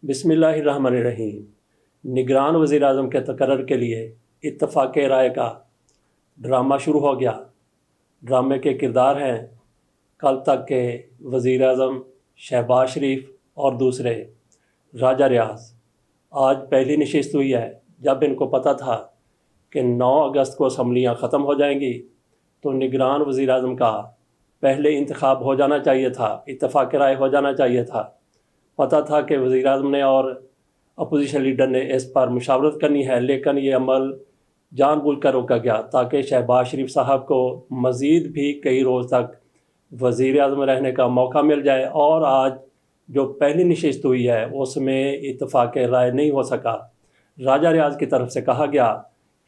बिस्मिल्लाहिर्रहमानिर्रहीम। निगरान वज़ीर आज़म के तकर्रर के लिए इत्तफ़ाक़ राय का ड्रामा शुरू हो गया। ड्रामे के किरदार हैं कल तक के वज़ीर आज़म शहबाज शरीफ और दूसरे राजा रियाज़। आज पहली नशिस्त हुई है। जब इनको पता था कि 9 अगस्त को असम्बलियाँ ख़त्म हो जाएंगी तो निगरान वज़ीर आज़म का पहले इंतखाब हो जाना चाहिए था, इत्तफ़ाक़ राय हो जाना चाहिए था। पता था कि वज़ीर आज़म ने और अपोजिशन लीडर ने इस पर मुशावरत करनी है, लेकिन ये अमल जानबूझकर रोका गया ताकि शहबाज शरीफ साहब को मज़ीद भी कई रोज़ तक वज़ीर आज़म रहने का मौका मिल जाए। और आज जो पहली नशिस्त हुई है उसमें इत्तफ़ाक़ राय नहीं हो सका। राजा रियाज़ की तरफ से कहा गया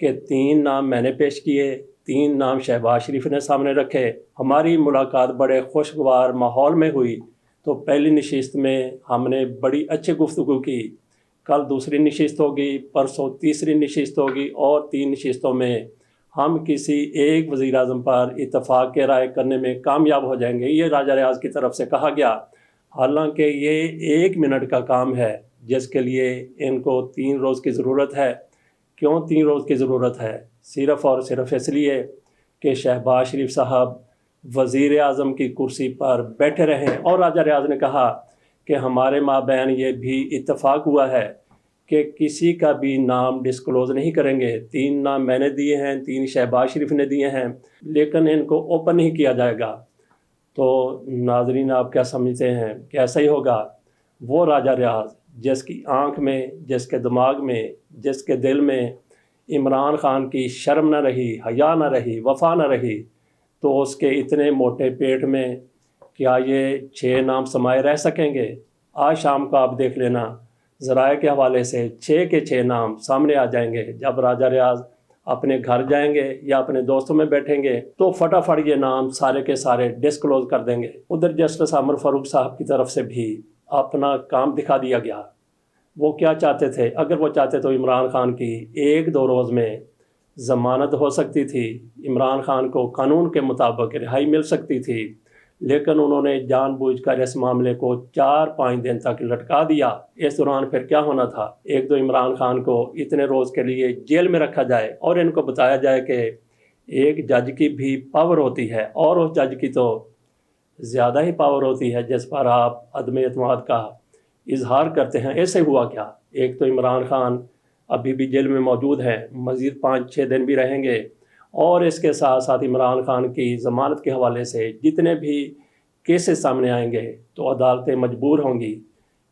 कि 3 नाम मैंने पेश किए, 3 नाम शहबाज शरीफ ने सामने रखे। हमारी मुलाकात बड़े खुशगवार माहौल में हुई। तो पहली नशिस्त में हमने बड़ी अच्छी गुफ्तगू की। कल दूसरी नशिस्त होगी, परसों तीसरी नशिस्त होगी और 3 नशिस्तों में हम किसी एक वज़ीर आज़म पर इत्तफ़ाक़ राय करने में कामयाब हो जाएंगे। ये राजा रियाज़ की तरफ से कहा गया। हालांकि ये 1 मिनट का काम है जिसके लिए इनको 3 रोज़ की ज़रूरत है। क्यों 3 रोज़ की ज़रूरत है? सिर्फ़ और सिर्फ इसलिए कि शहबाज शरीफ साहब वज़ीर आज़म की कुर्सी पर बैठे रहें। और राजा रियाज़ ने कहा कि हमारे माबैन ये भी इत्तफ़ाक़ हुआ है कि किसी का भी नाम डिस्क्लोज़ नहीं करेंगे। 3 नाम मैंने दिए हैं, 3 शहबाज शरीफ ने दिए हैं, लेकिन इनको ओपन नहीं किया जाएगा। तो नाज़रीन, आप क्या समझते हैं कैसा ही होगा? वो राजा रियाज़ जिसकी आँख में, जिसके दिमाग में, जिसके दिल में इमरान ख़ान की शर्म न रही, हया न रही, वफ़ा न रही, तो उसके इतने मोटे पेट में क्या ये 6 नाम समाये रह सकेंगे? आज शाम को आप देख लेना, ज़राए के हवाले से 6 के 6 नाम सामने आ जाएंगे। जब राजा रियाज़ अपने घर जाएंगे या अपने दोस्तों में बैठेंगे तो फटाफट ये नाम सारे के सारे डिस्क्लोज़ कर देंगे। उधर जस्टिस अमर फ़ारूक साहब की तरफ से भी अपना काम दिखा दिया गया। वो क्या चाहते थे? अगर वो चाहते तो इमरान ख़ान की 1-2 रोज़ में ज़मानत हो सकती थी, इमरान ख़ान को कानून के मुताबिक रिहाई मिल सकती थी, लेकिन उन्होंने जानबूझकर इस मामले को 4-5 दिन तक लटका दिया। इस दौरान फिर क्या होना था? एक तो इमरान ख़ान को इतने रोज़ के लिए जेल में रखा जाए और इनको बताया जाए कि एक जज की भी पावर होती है और उस जज की तो ज़्यादा ही पावर होती है जिस पर आप अदम एतमाद का इजहार करते हैं। ऐसे हुआ क्या? एक तो इमरान ख़ान अभी भी जेल में मौजूद हैं, मज़ीद 5-6 दिन भी रहेंगे, और इसके साथ साथ इमरान ख़ान की ज़मानत के हवाले से जितने भी केसेस सामने आएंगे तो अदालतें मजबूर होंगी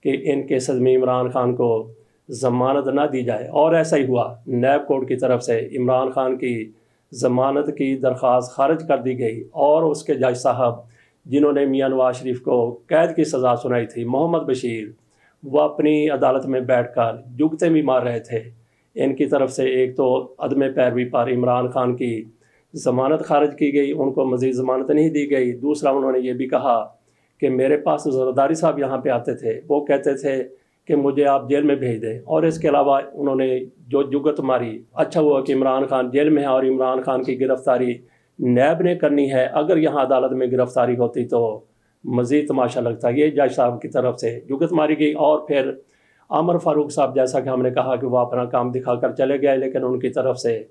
कि इन केसेस में इमरान ख़ान को ज़मानत ना दी जाए। और ऐसा ही हुआ। नैब कोर्ट की तरफ से इमरान ख़ान की ज़मानत की दरख्वास्त खारिज कर दी गई और उसके जज साहब जिन्होंने मियां नवाज शरीफ को कैद की सज़ा सुनाई थी, मोहम्मद बशीर, वह अपनी अदालत में बैठकर जुगते भी मार रहे थे। इनकी तरफ से एक तो अदम पैरवी पर इमरान ख़ान की ज़मानत खारिज की गई, उनको मज़ीद ज़मानत नहीं दी गई। दूसरा, उन्होंने ये भी कहा कि मेरे पास ज़रदारी साहब यहाँ पे आते थे, वो कहते थे कि मुझे आप जेल में भेज दें। और इसके अलावा उन्होंने जो जुगत मारी, अच्छा हुआ कि इमरान ख़ान जेल में है और इमरान ख़ान की गिरफ़्तारी नैब ने करनी है। अगर यहाँ अदालत में गिरफ़्तारी होती तो मज़ीद तमाशा लगता। ये जज साहब की तरफ से जुगत मारी गई। और फिर अमर फ़ारूक साहब, जैसा कि हमने कहा कि वो अपना काम दिखा कर चले गए, लेकिन उनकी तरफ से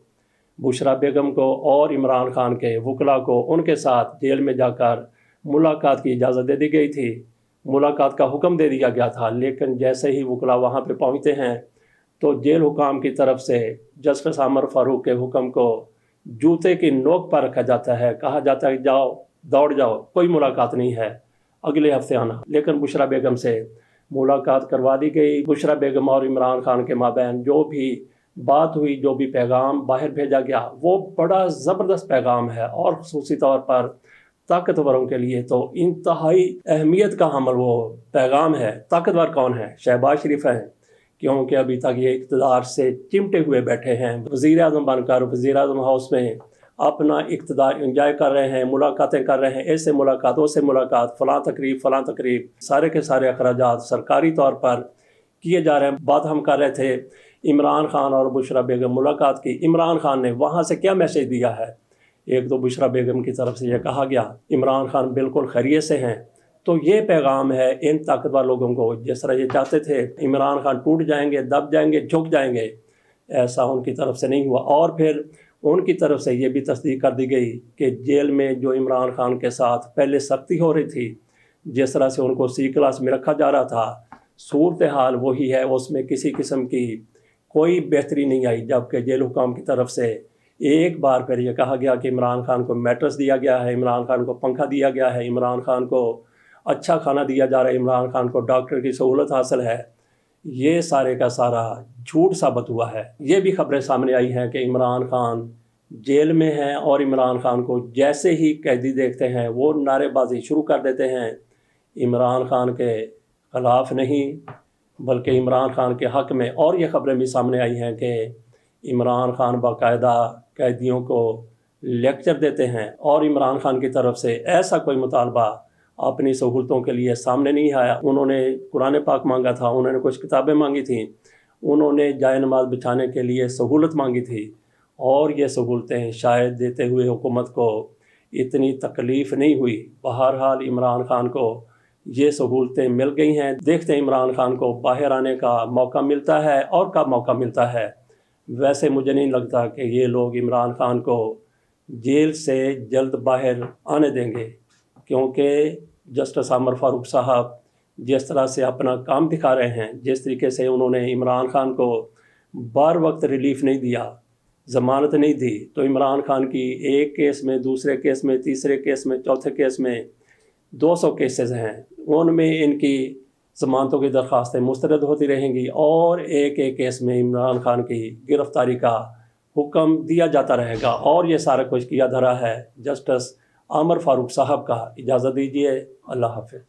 बुशरा बेगम को और इमरान ख़ान के वकला को उनके साथ जेल में जाकर मुलाकात की इजाज़त दे दी गई थी, मुलाकात का हुक्म दे दिया गया था। लेकिन जैसे ही वकला वहाँ पे पहुँचते हैं तो जेल हुकाम की तरफ से जस्टिस अमर फ़ारूक के हुक्म को जूते की नोक पर रखा जाता है। कहा जाता है जाओ, दौड़ जाओ, कोई मुलाकात नहीं है, अगले हफ्ते आना। लेकिन बुशरा बेगम से मुलाकात करवा दी गई। बुशरा बेगम और इमरान ख़ान के माबैन जो भी बात हुई, जो भी पैगाम बाहर भेजा गया, वो बड़ा ज़बरदस्त पैगाम है और ख़ुसूसी तौर पर ताकतवरों के लिए तो इंतहाई अहमियत का हमल वो पैगाम है। ताकतवर कौन है? शहबाज शरीफ हैं, क्योंकि अभी तक ये इक़्तिदार से चिमटे हुए बैठे हैं। वज़ीर आज़म बनकर वज़ीर आज़म हाउस में अपना इक़्तिदार इंजॉय कर रहे हैं, मुलाकातें कर रहे हैं, ऐसे मुलाकातों से मुलाकात, फ़लाँ तकरीब, सारे के सारे अखराजात सरकारी तौर पर किए जा रहे हैं। बात हम कर रहे थे इमरान ख़ान और बुशरा बेगम मुलाकात की। इमरान ख़ान ने वहाँ से क्या मैसेज दिया है? एक तो बुशरा बेगम की तरफ से यह कहा गया इमरान ख़ान बिल्कुल खैरियत से हैं, تو یہ پیغام ہے ان طاقتور لوگوں کو، جس طرح یہ چاہتے تھے عمران خان ٹوٹ جائیں گے، دب جائیں گے، جھک جائیں گے، ایسا ان کی طرف سے نہیں ہوا۔ اور پھر ان کی طرف سے یہ بھی تصدیق کر دی گئی کہ جیل میں جو عمران خان کے ساتھ پہلے سختی ہو رہی تھی، جس طرح سے ان کو سی کلاس میں رکھا جا رہا تھا، صورتحال وہی ہے، اس میں کسی قسم کی کوئی بہتری نہیں آئی، جبکہ جیل حکام کی طرف سے ایک بار پھر یہ کہا گیا کہ عمران خان کو میٹرس دیا گیا ہے، عمران خان کو پنکھا دیا گیا ہے، عمران خان کو اچھا کھانا دیا جا رہا ہے، عمران خان کو ڈاکٹر کی سہولت حاصل ہے۔ یہ سارے کا سارا جھوٹ ثابت ہوا ہے۔ یہ بھی خبریں سامنے آئی ہیں کہ عمران خان جیل میں ہیں اور عمران خان کو جیسے ہی قیدی دیکھتے ہیں وہ نعرے بازی شروع کر دیتے ہیں، عمران خان کے خلاف نہیں بلکہ عمران خان کے حق میں۔ اور یہ خبریں بھی سامنے آئی ہیں کہ عمران خان باقاعدہ قیدیوں کو لیکچر دیتے ہیں، اور عمران خان کی طرف سے ایسا کوئی مطالبہ اپنی سہولتوں کے لیے سامنے نہیں آیا۔ انہوں نے قرآن پاک مانگا تھا، انہوں نے کچھ کتابیں مانگی تھیں، انہوں نے جائے نماز بچھانے کے لیے سہولت مانگی تھی، اور یہ سہولتیں شاید دیتے ہوئے حکومت کو اتنی تکلیف نہیں ہوئی۔ بہرحال عمران خان کو یہ سہولتیں مل گئی ہیں۔ دیکھتے ہیں عمران خان کو باہر آنے کا موقع ملتا ہے اور کب موقع ملتا ہے۔ ویسے مجھے نہیں لگتا کہ یہ لوگ عمران خان کو جیل سے جلد باہر آنے دیں گے، کیونکہ جسٹس عامر فاروق صاحب جس طرح سے اپنا کام دکھا رہے ہیں، جس طریقے سے انہوں نے عمران خان کو بار وقت ریلیف نہیں دیا، ضمانت نہیں دی، تو عمران خان کی ایک کیس میں، دوسرے کیس میں، تیسرے کیس میں، چوتھے کیس میں 200 کیسز ہیں، ان میں ان کی ضمانتوں کی درخواستیں مسترد ہوتی رہیں گی، اور ایک ایک کیس میں عمران خان کی گرفتاری کا حکم دیا جاتا رہے گا، اور یہ سارا کچھ کیا دھرا ہے جسٹس عامر فاروق صاحب کا۔ اجازت دیجیے، اللہ حافظ۔